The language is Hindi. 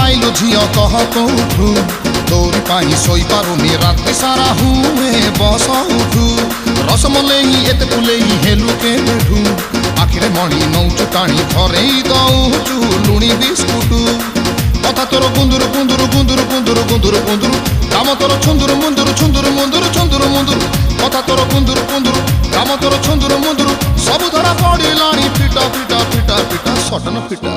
आइलु झियो कह कौठु तोरी पाई सोई पारुनी राति सारा हुए बस उठु रसमलेई एते पुलेई हेलु के बेठु आखिरे मणि नौचु टाणी घरे दौचु लुणी बिस्कुटु कथा तोर गुंदुरु गुंदुरु गुंदुरु गुंदुरु गुंदुरु गुंदुरु काम तोर छुंदुरु मुंदुरु छुंदुरु मुंदुरु छुंदुरु मुंदुरु कथा तोर गुंदुरु गुंदुरु काम तोर छुंदुरु मुंदुरु सब धरा पड़िलाणी फिटा फिटा फिटा फिटा सटन फिटा।